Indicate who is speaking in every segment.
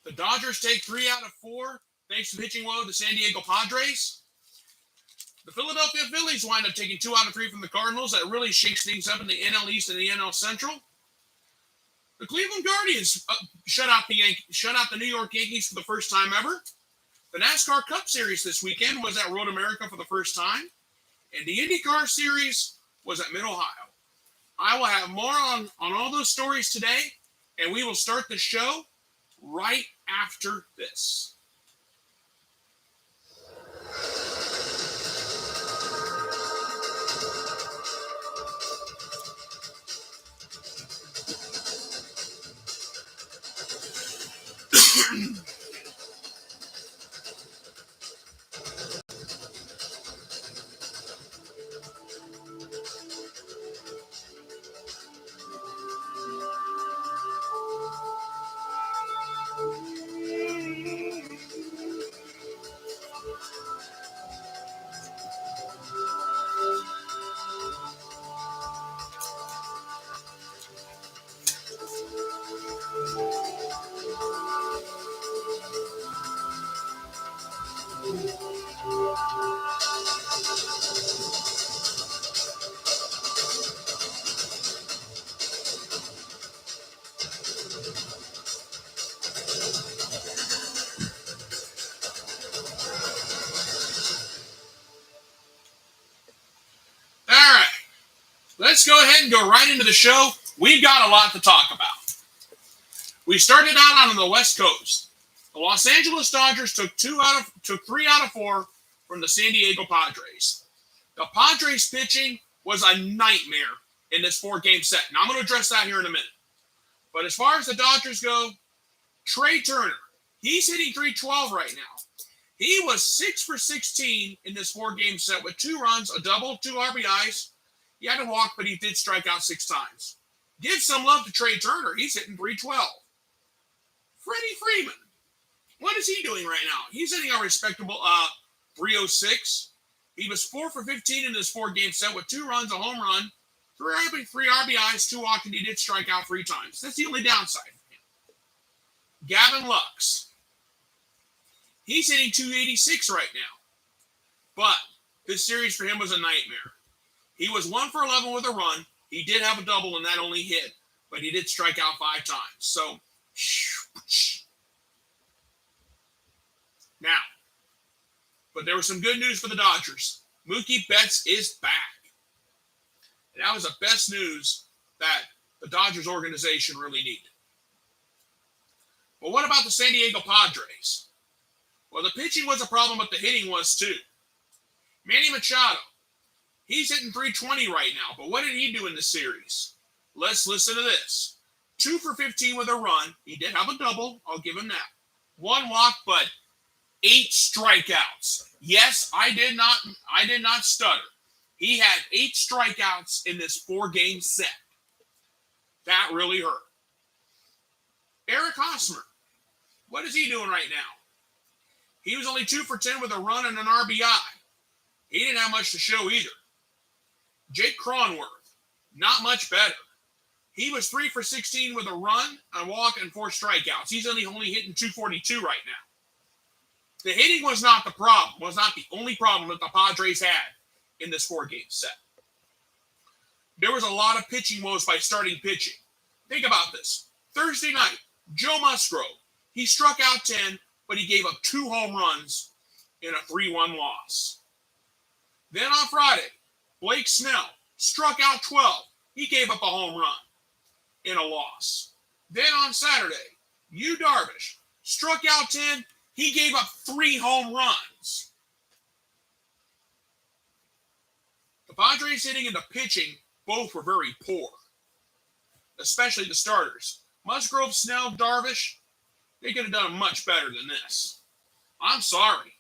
Speaker 1: The Dodgers take 3 out of 4 thanks to pitching woe of the San Diego Padres. The Philadelphia Phillies wind up taking 2 out of 3 from the Cardinals. That really shakes things up in the NL East and the NL Central. The Cleveland Guardians shut out the New York Yankees for the first time ever. The NASCAR Cup Series this weekend was at Road America for the first time. And the IndyCar Series was at Mid-Ohio. I will have more on all those stories today, and we will start the show right after this. Let's go ahead and go right into the show. We've got a lot to talk about. We started out on the West Coast. The Los Angeles Dodgers took 3 out of 4 from the San Diego Padres. The Padres pitching was a nightmare in this 4-game set. Now, I'm going to address that here in a minute. But as far as the Dodgers go, Trey Turner, he's hitting .312 right now. He was 6 for 16 in this 4-game set with 2 runs, a double, 2 RBIs. He had to walk, but he did strike out 6 times. Give some love to Trey Turner. He's hitting .312. Freddie Freeman, what is he doing right now? He's hitting a respectable .306. He was 4 for 15 in this 4-game set with 2 runs, a home run, 3 RBIs, 2 walks, and he did strike out 3 times. That's the only downside for him. Gavin Lux, he's hitting .286 right now. But this series for him was a nightmare. He was 1 for 11 with a run. He did have a double, and that only hit, but he did strike out 5 times. So, now, but there was some good news for the Dodgers. Mookie Betts is back. And that was the best news that the Dodgers organization really needed. But what about the San Diego Padres? Well, the pitching was a problem, but the hitting was too. Manny Machado, he's hitting .320 right now, but what did he do in the series? Let's listen to this. 2 for 15 with a run. He did have a double. I'll give him that. 1 walk, but 8 strikeouts. Yes, I did not stutter. He had 8 strikeouts in this 4-game set. That really hurt. Eric Hosmer, what is he doing right now? He was only 2 for 10 with a run and an RBI. He didn't have much to show either. Jake Cronworth, not much better. He was 3 for 16 with a run, a walk, and 4 strikeouts. He's only hitting .242 right now. The hitting was not the problem, was not the only problem that the Padres had in this 4-game set. There was a lot of pitching woes by starting pitching. Think about this. Thursday night, Joe Musgrove, he struck out 10, but he gave up 2 home runs in a 3-1 loss. Then on Friday, Blake Snell struck out 12. He gave up a home run in a loss. Then on Saturday, Yu Darvish struck out 10. He gave up 3 home runs. The Padres hitting and the pitching both were very poor, especially the starters. Musgrove, Snell, Darvish, they could have done much better than this. I'm sorry.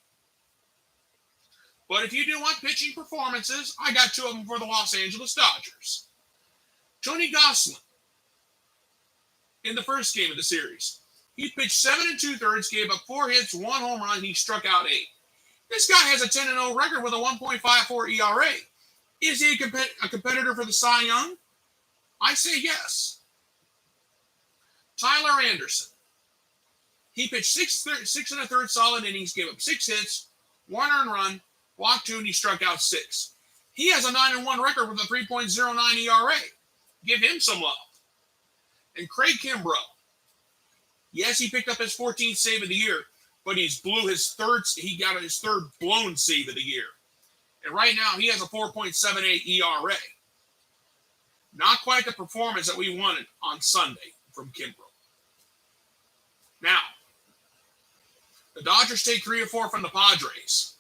Speaker 1: But if you do want pitching performances, I got 2 of them for the Los Angeles Dodgers. Tony Gonsolin, in the first game of the series, he pitched 7 2/3, gave up 4 hits, 1 home run, and he struck out 8. This guy has a 10-0 record with a 1.54 ERA. Is he a competitor for the Cy Young? I say yes. Tyler Anderson. He pitched six and a third solid innings, gave up 6 hits, 1 earned run, walked 2, and he struck out 6. He has a 9-1 record with a 3.09 ERA. Give him some love. And Craig Kimbrough. Yes, he picked up his 14th save of the year, but he got his third blown save of the year. And right now, he has a 4.78 ERA. Not quite the performance that we wanted on Sunday from Kimbrough. Now, the Dodgers take 3 or 4 from the Padres.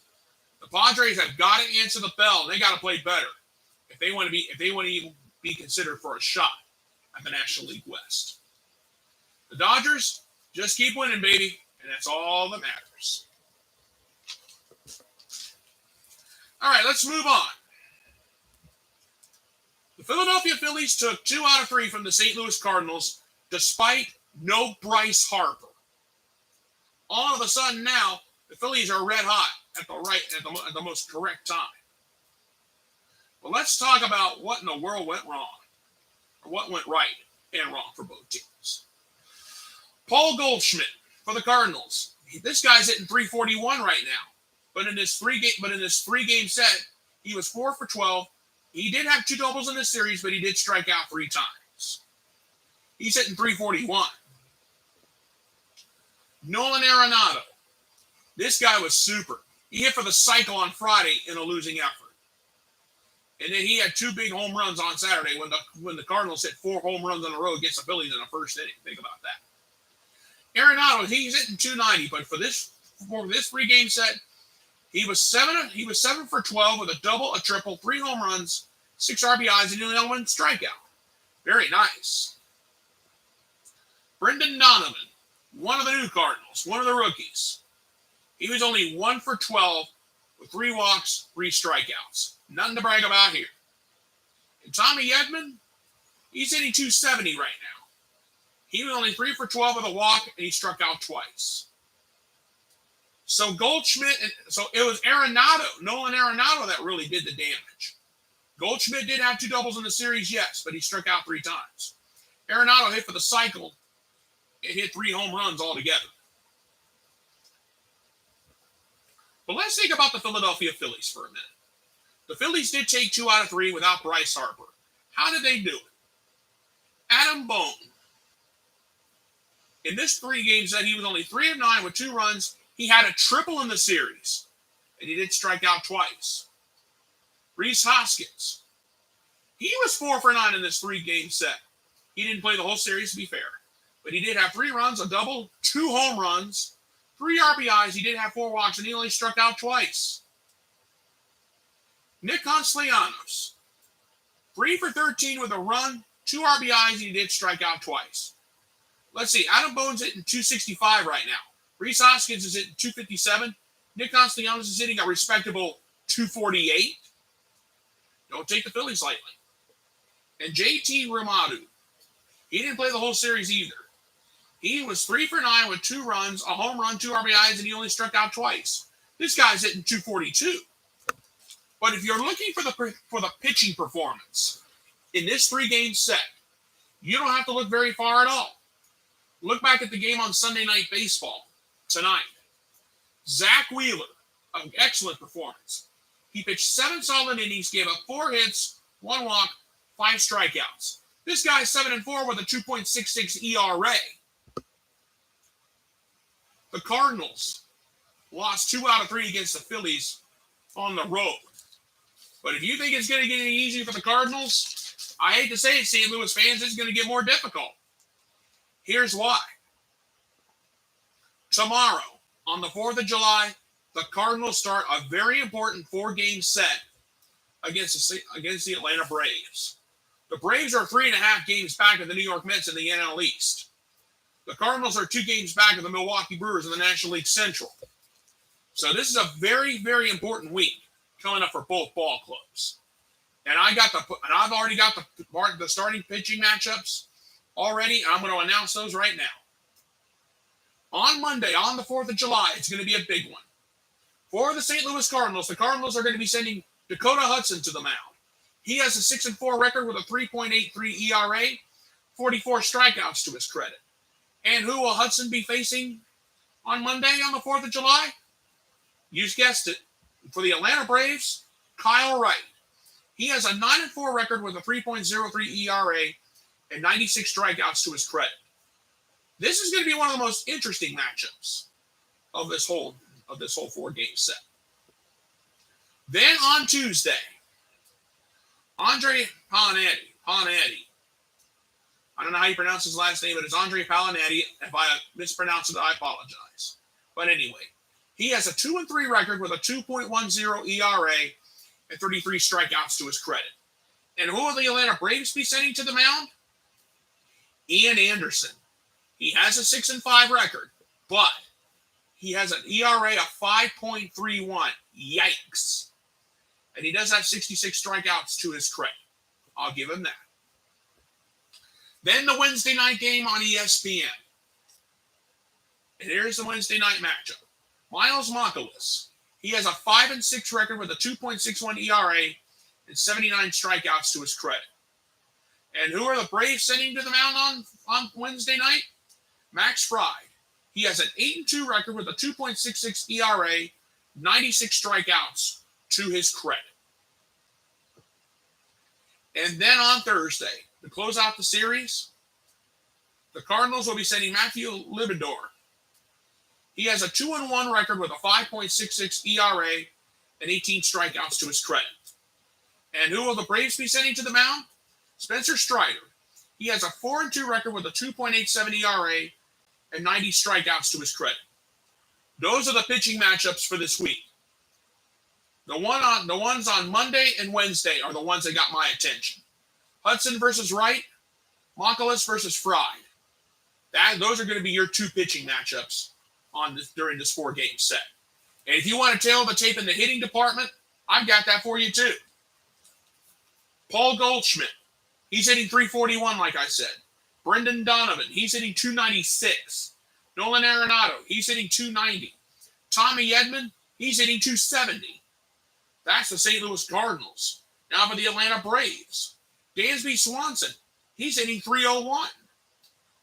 Speaker 1: The Padres have got to answer the bell, and they got to play better if they want to even be considered for a shot at the National League West. The Dodgers just keep winning, baby, and that's all that matters. All right, let's move on. The Philadelphia Phillies took 2 out of 3 from the St. Louis Cardinals, despite no Bryce Harper. All of a sudden now, the Phillies are red hot at the most correct time. But let's talk about what in the world went wrong, or what went right and wrong for both teams. Paul Goldschmidt for the Cardinals. This guy's hitting .341 right now. But in this three-game set, he was 4 for 12. He did have 2 doubles in this series, but he did strike out 3 times. He's hitting .341. Nolan Arenado. This guy was super. He hit for the cycle on Friday in a losing effort. And then he had 2 big home runs on Saturday when the Cardinals hit 4 home runs on a row against the Phillies in the first inning. Think about that. Arenado, he's hitting .290, but for this 3-game set, he was 7 for 12 with a double, a triple, 3 home runs, 6 RBIs, and only 1 strikeout. Very nice. Brendan Donovan, one of the new Cardinals, one of the rookies. He was only 1 for 12 with 3 walks, 3 strikeouts. Nothing to brag about here. And Tommy Edman, he's hitting .270 right now. He was only 3 for 12 with a walk, and he struck out twice. So it was Nolan Arenado that really did the damage. Goldschmidt did have 2 doubles in the series, yes, but he struck out 3 times. Arenado hit for the cycle. It hit 3 home runs altogether. But let's think about the Philadelphia Phillies for a minute. The Phillies did take 2 out of 3 without Bryce Harper. How did they do it? Adam Bone. In this 3-game set, he was only 3 of 9 with 2 runs. He had a triple in the series, and he did strike out twice. Rhys Hoskins. He was 4 for 9 in this 3-game set. He didn't play the whole series, to be fair. But he did have 3 runs, a double, 2 home runs, 3 RBIs. He did have 4 walks, and he only struck out twice. Nick Castellanos. 3 for 13 with a run, 2 RBIs, and he did strike out twice. Let's see. Adam Bone's hitting .265 right now. Rhys Hoskins is hitting .257. Nick Castellanos is hitting a respectable .248. Don't take the Phillies lightly. And JT Realmuto. He didn't play the whole series either. He was 3 for 9 with 2 runs, a home run, 2 RBIs, and he only struck out twice. This guy's hitting .242. But if you're looking for the pitching performance in this 3-game set, you don't have to look very far at all. Look back at the game on Sunday Night Baseball tonight. Zach Wheeler, an excellent performance. He pitched 7 solid innings, gave up 4 hits, 1 walk, 5 strikeouts. This guy's 7-4 with a 2.66 ERA. The Cardinals lost 2 out of 3 against the Phillies on the road. But if you think it's going to get any easier for the Cardinals, I hate to say it, St. Louis fans, it's going to get more difficult. Here's why. Tomorrow, on the 4th of July, the Cardinals start a very important 4-game set against the Atlanta Braves. The Braves are 3.5 games back of the New York Mets in the NL East. The Cardinals are 2 games back of the Milwaukee Brewers in the National League Central. So this is a very, very important week coming up for both ball clubs. And I've already got the starting pitching matchups already, and I'm going to announce those right now. On Monday, on the 4th of July, it's going to be a big one. For the St. Louis Cardinals, the Cardinals are going to be sending Dakota Hudson to the mound. He has a 6-4 record with a 3.83 ERA, 44 strikeouts to his credit. And who will Hudson be facing on Monday on the 4th of July? You guessed it. For the Atlanta Braves, Kyle Wright. He has a 9-4 record with a 3.03 ERA and 96 strikeouts to his credit. This is going to be one of the most interesting matchups of this whole 4-game set. Then on Tuesday, Andre Pallinetti. I don't know how you pronounce his last name, but it's Andre Pallinetti. If I mispronounce it, I apologize. But anyway, he has a 2-3 record with a 2.10 ERA and 33 strikeouts to his credit. And who will the Atlanta Braves be sending to the mound? Ian Anderson. He has a 6-5 record, but he has an ERA of 5.31. Yikes. And he does have 66 strikeouts to his credit. I'll give him that. Then the Wednesday night game on ESPN. And here's the Wednesday night matchup. Miles Mikolas. He has a 5-6 record with a 2.61 ERA and 79 strikeouts to his credit. And who are the Braves sending to the mound on Wednesday night? Max Fried. He has an 8-2 record with a 2.66 ERA, 96 strikeouts to his credit. And then on Thursday, to close out the series, the Cardinals will be sending Matthew Liberatore. He has a 2-1 record with a 5.66 ERA and 18 strikeouts to his credit. And who will the Braves be sending to the mound? Spencer Strider. He has a 4-2 record with a 2.87 ERA and 90 strikeouts to his credit. Those are the pitching matchups for this week. The ones on Monday and Wednesday are the ones that got my attention. Hudson versus Wright, Mikolas versus Fried. Those are going to be your two pitching matchups during this 4-game set. And if you want to tail the tape in the hitting department, I've got that for you too. Paul Goldschmidt, he's hitting 341, like I said. Brendan Donovan, he's hitting 296. Nolan Arenado, he's hitting 290. Tommy Edman, he's hitting 270. That's the St. Louis Cardinals. Now for the Atlanta Braves. Dansby Swanson, he's hitting 301.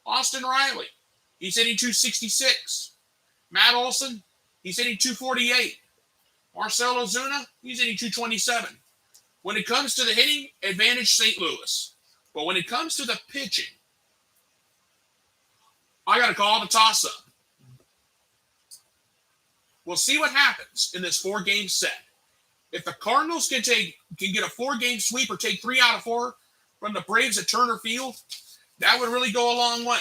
Speaker 1: Austin Riley, he's hitting 266. Matt Olson, he's hitting 248. Marcell Ozuna, he's hitting 227. When it comes to the hitting, advantage St. Louis. But when it comes to the pitching, I got to call it a toss-up. We'll see what happens in this 4-game set. If the Cardinals can get a 4-game sweep or take 3 out of 4 from the Braves at Turner Field, that would really go a long way.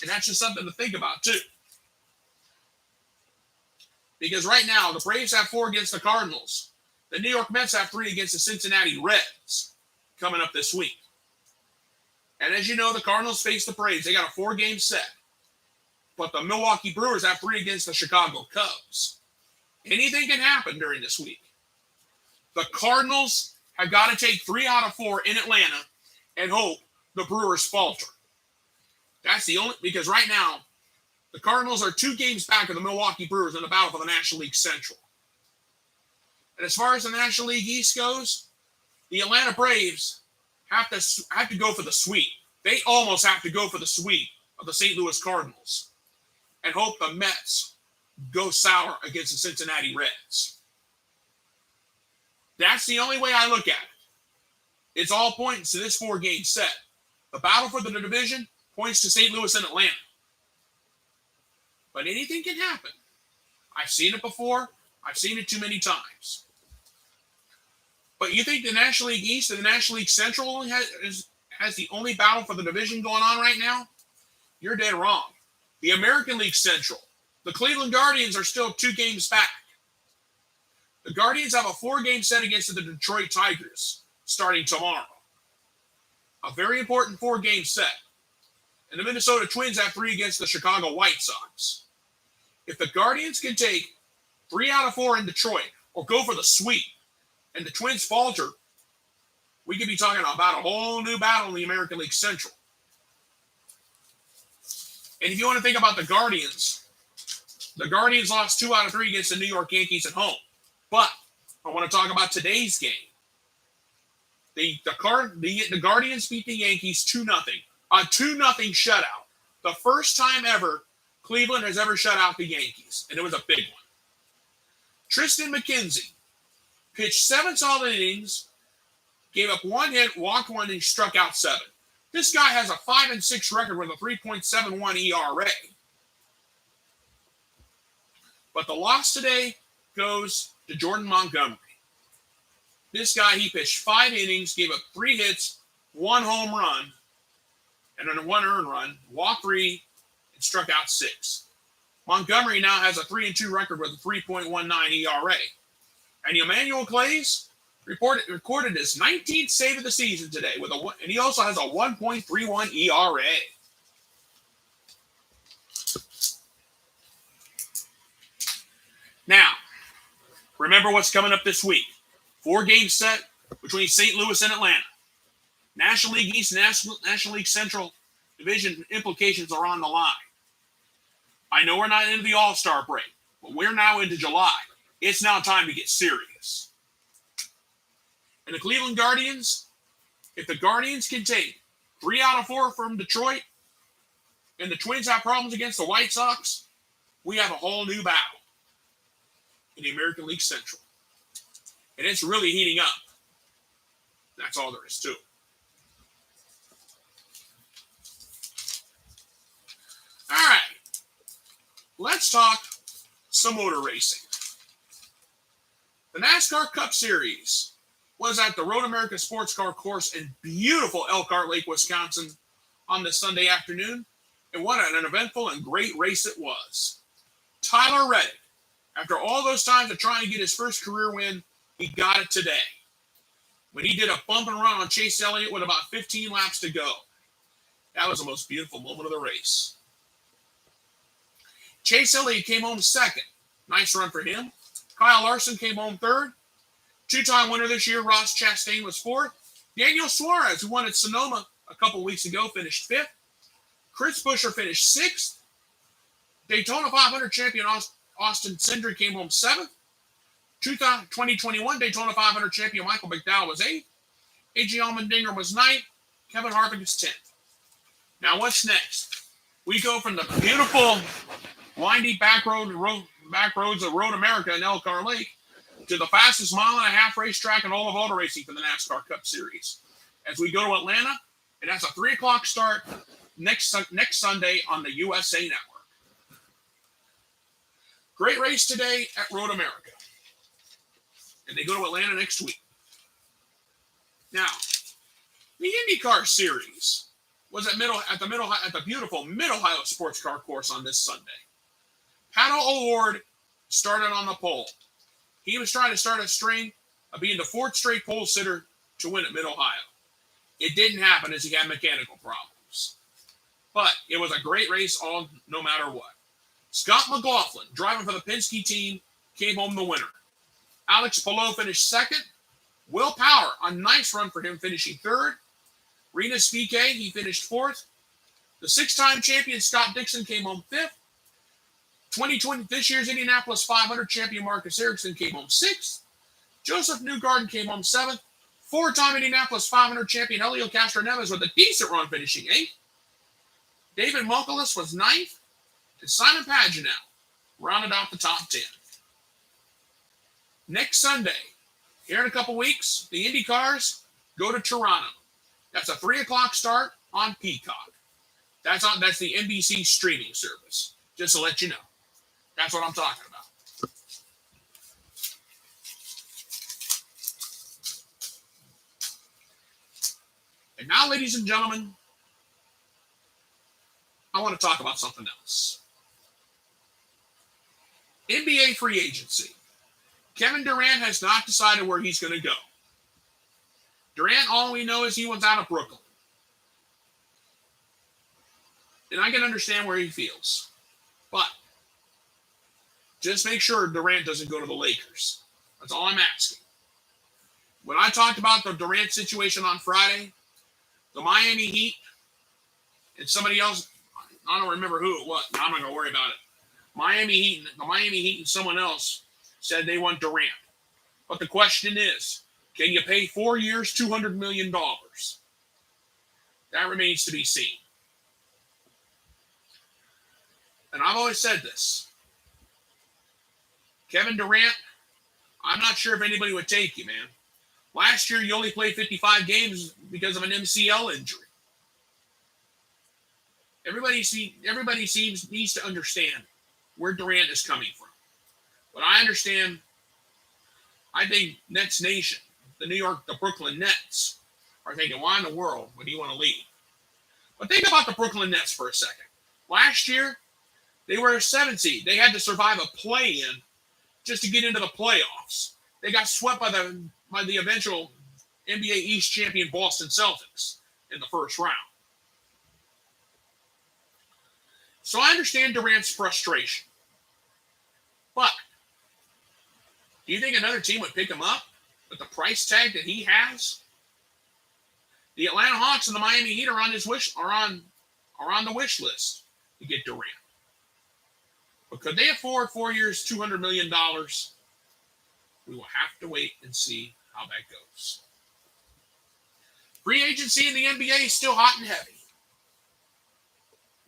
Speaker 1: And that's just something to think about, too. Because right now, the Braves have 4 against the Cardinals. The New York Mets have 3 against the Cincinnati Reds coming up this week. And as you know, the Cardinals face the Braves. They got a 4-game set. But the Milwaukee Brewers have 3 against the Chicago Cubs. Anything can happen during this week. The Cardinals have got to take 3 out of 4 in Atlanta and hope the Brewers falter. That's the only, because right now, the Cardinals are 2 games back of the Milwaukee Brewers in the battle for the National League Central. And as far as the National League East goes, the Atlanta Braves have to go for the sweep. They almost have to go for the sweep of the St. Louis Cardinals and hope the Mets go sour against the Cincinnati Reds. That's the only way I look at it. It's all pointing to this 4-game set. The battle for the division points to St. Louis and Atlanta. But anything can happen. I've seen it before. I've seen it too many times. But you think the National League East and the National League Central only has the only battle for the division going on right now? You're dead wrong. The American League Central, the Cleveland Guardians are still 2 games back. The Guardians have a 4-game set against the Detroit Tigers starting tomorrow. A very important 4-game set. And the Minnesota Twins have 3 against the Chicago White Sox. If the Guardians can take 3 out of 4 in Detroit or go for the sweep and the Twins falter, we could be talking about a whole new battle in the American League Central. And if you want to think about the Guardians lost 2 out of 3 against the New York Yankees at home. But I want to talk about today's game. The Guardians beat the Yankees 2-0. A 2-0 shutout. The first time ever Cleveland has ever shut out the Yankees, and it was a big one. Tristan McKenzie pitched 7 solid innings, gave up 1 hit, walked 1, and struck out 7. This guy has a 5-6 record with a 3.71 ERA. But the loss today goes to Jordan Montgomery. This guy, he pitched 5 innings, gave up 3 hits, 1 home run, and then 1 earned run, walked 3, and struck out 6. Montgomery now has a 3-2 record with a 3.19 ERA. And Emmanuel Clays recorded his 19th save of the season today, and he also has a 1.31 ERA. Now, remember what's coming up this week. 4-game set between St. Louis and Atlanta. National League East, National League Central division implications are on the line. I know we're not into the All-Star break, but we're now into July. It's now time to get serious. And the Cleveland Guardians, if the Guardians can take 3 out of 4 from Detroit, and the Twins have problems against the White Sox, we have a whole new battle in the American League Central. And it's really heating up. That's all there is to it. All right. Let's talk some motor racing. The NASCAR Cup Series was at the Road America Sports Car Course in beautiful Elkhart Lake, Wisconsin on this Sunday afternoon. And what an eventful and great race it was. Tyler Reddick, after all those times of trying to get his first career win, he got it today. When he did a bump and run on Chase Elliott with about 15 laps to go. That was the most beautiful moment of the race. Chase Elliott came home second. Nice run for him. Kyle Larson came home third. 2-time winner this year, Ross Chastain, was fourth. Daniel Suarez, who won at Sonoma a couple weeks ago, finished fifth. Chris Buescher finished sixth. Daytona 500 champion Austin Cindric came home seventh. 2021 Daytona 500 champion Michael McDowell was eighth. A.J. Allmendinger was ninth. Kevin Harvick is 10th. Now what's next? We go from the beautiful windy back roads of Road America in Elkhart Lake to the fastest mile-and-a-half racetrack in all of auto racing for the NASCAR Cup Series. As we go to Atlanta, and that's a 3 o'clock start next Sunday on the USA Network. Great race today at Road America. And they go to Atlanta next week. Now, the IndyCar Series was at the beautiful Mid-Ohio Sports Car Course on this Sunday. Pato O'Ward started on the pole. He was trying to start a string of being the 4th straight pole sitter to win at Mid-Ohio. It didn't happen as he had mechanical problems. But it was a great race no matter what. Scott McLaughlin, driving for the Penske team, came home the winner. Alex Palou finished second. Will Power, a nice run for him, finishing third. Rinus VeeKay, he finished fourth. The 6-time champion Scott Dixon came home fifth. 2020, this year's Indianapolis 500 champion Marcus Ericsson came home sixth. Joseph Newgarden came home seventh. 4-time Indianapolis 500 champion Helio Castroneves with a decent run finishing eighth. David Mokulis was ninth. And Simon Pagenaud rounded out the top 10. Next Sunday, here in a couple weeks, the Indy cars go to Toronto. That's a 3 o'clock start on Peacock. That's the NBC streaming service, just to let you know. That's what I'm talking about. And now, ladies and gentlemen, I want to talk about something else. NBA free agency. Kevin Durant has not decided where he's going to go. Durant, all we know is he wants out of Brooklyn. And I can understand where he feels. But just make sure Durant doesn't go to the Lakers. That's all I'm asking. When I talked about the Durant situation on Friday, the Miami Heat and somebody else, I don't remember who it was. I'm not going to worry about it. The Miami Heat and someone else said they want Durant. But the question is, can you pay 4 years, $200 million? That remains to be seen. And I've always said this. Kevin Durant, I'm not sure if anybody would take you, man. Last year, you only played 55 games because of an MCL injury. Everybody needs to understand where Durant is coming from. But I understand, I think Nets Nation, the Brooklyn Nets, are thinking, why in the world would he want to leave? But think about the Brooklyn Nets for a second. Last year, they were a 7 seed. They had to survive a play-in just to get into the playoffs. They got swept by the eventual NBA East champion Boston Celtics in the first round. So I understand Durant's frustration. But do you think another team would pick him up with the price tag that he has? The Atlanta Hawks and the Miami Heat are on the wish list to get Durant. But could they afford 4 years, $200 million? We will have to wait and see how that goes. Free agency in the NBA is still hot and heavy.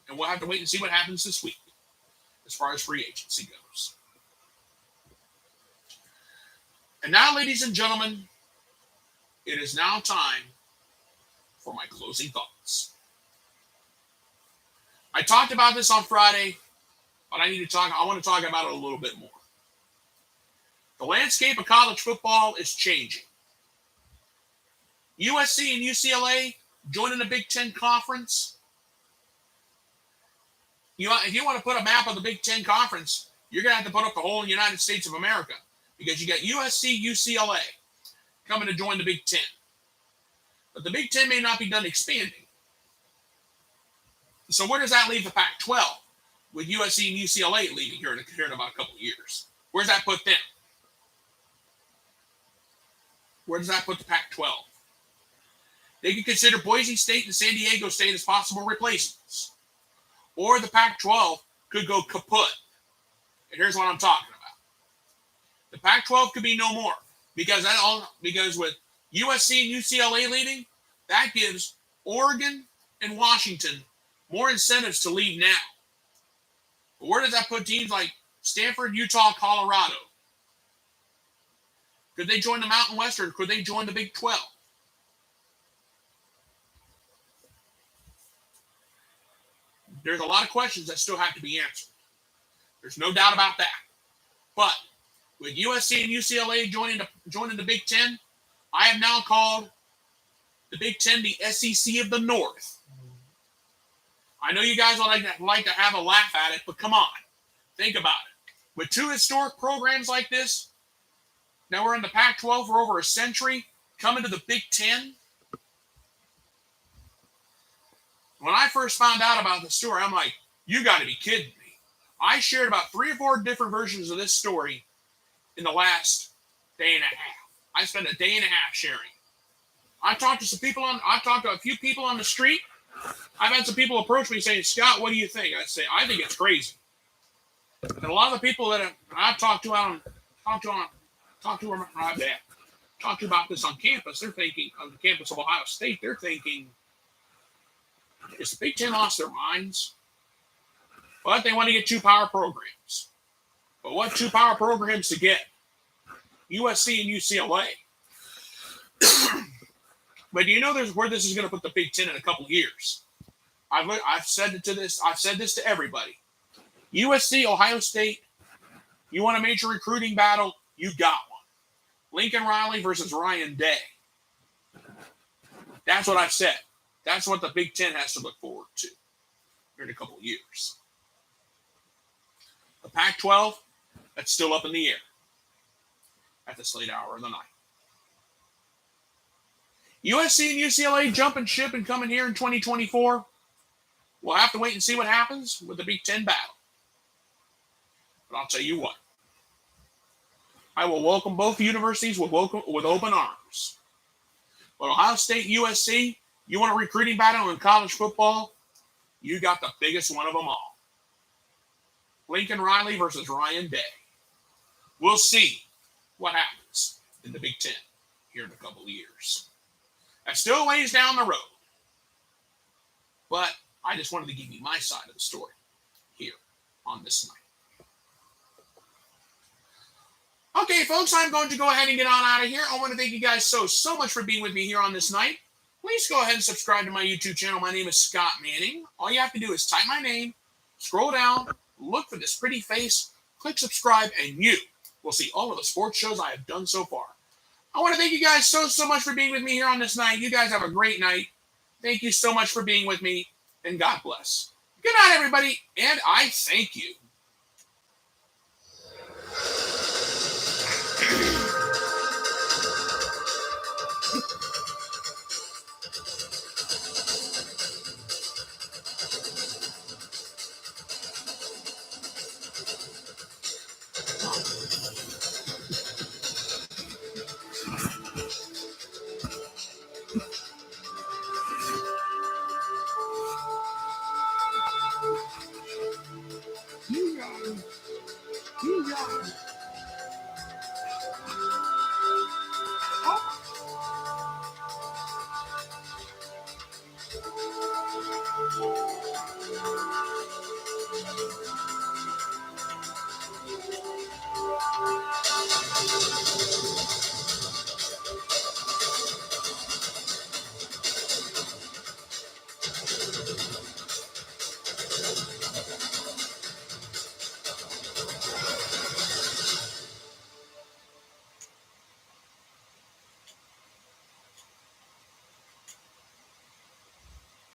Speaker 1: And we'll have to wait and see what happens this week as far as free agency goes. And now, ladies and gentlemen, it is now time for my closing thoughts. I talked about this on Friday, but I want to talk about it a little bit more. The landscape of college football is changing. USC and UCLA joining the Big Ten Conference. If you want to put a map of the Big Ten Conference, you're going to have to put up the whole United States of America because you got USC, UCLA coming to join the Big Ten. But the Big Ten may not be done expanding. So where does that leave the Pac-12 with USC and UCLA leaving here in about a couple of years? Where does that put them? Where does that put the Pac-12? They could consider Boise State and San Diego State as possible replacements. Or the Pac-12 could go kaput. And here's what I'm talking about. The Pac-12 could be no more. Because with USC and UCLA leaving, that gives Oregon and Washington more incentives to leave now. But where does that put teams like Stanford, Utah, Colorado? Could they join the Mountain West or could they join the Big 12? There's a lot of questions that still have to be answered. There's no doubt about that. But with USC and UCLA joining the Big Ten, I have now called the Big Ten the SEC of the North. I know you guys would like to have a laugh at it, but come on. Think about it. With two historic programs like this, now we're in the Pac-12 for over a century, coming to the Big Ten. When I first found out about the story, I'm like, you got to be kidding me. I shared about 3 or 4 different versions of this story in the last day and a half. I spent a day and a half sharing. I've talked to a few people on the street. I've had some people approach me saying, Scott, what do you think? I say, I think it's crazy. And a lot of the people that I've talked to about this on campus, they're thinking, on the campus of Ohio State, they're thinking, is the Big Ten lost their minds? But they want to get 2 power programs. But what 2 power programs to get? USC and UCLA. But do you know where this is going to put the Big Ten in a couple of years? I've said this to everybody. USC, Ohio State, you want a major recruiting battle? You got one. Lincoln Riley versus Ryan Day. That's what I've said. That's what the Big Ten has to look forward to here in a couple of years. The Pac-12, that's still up in the air at this late hour of the night. USC and UCLA jumping ship and coming here in 2024. We'll have to wait and see what happens with the Big Ten battle. But I'll tell you what. I will welcome both universities with open arms. But Ohio State, USC, you want a recruiting battle in college football? You got the biggest one of them all. Lincoln Riley versus Ryan Day. We'll see what happens in the Big Ten here in a couple of years. That's still a ways down the road. But I just wanted to give you my side of the story here on this night. Okay, folks, I'm going to go ahead and get on out of here. I want to thank you guys so much for being with me here on this night. Please go ahead and subscribe to my YouTube channel. My name is Scott Manning. All you have to do is type my name, scroll down, look for this pretty face, click subscribe, and you will see all of the sports shows I have done so far. I want to thank you guys so much for being with me here on this night. You guys have a great night. Thank you so much for being with me, and God bless. Good night, everybody, and I thank you.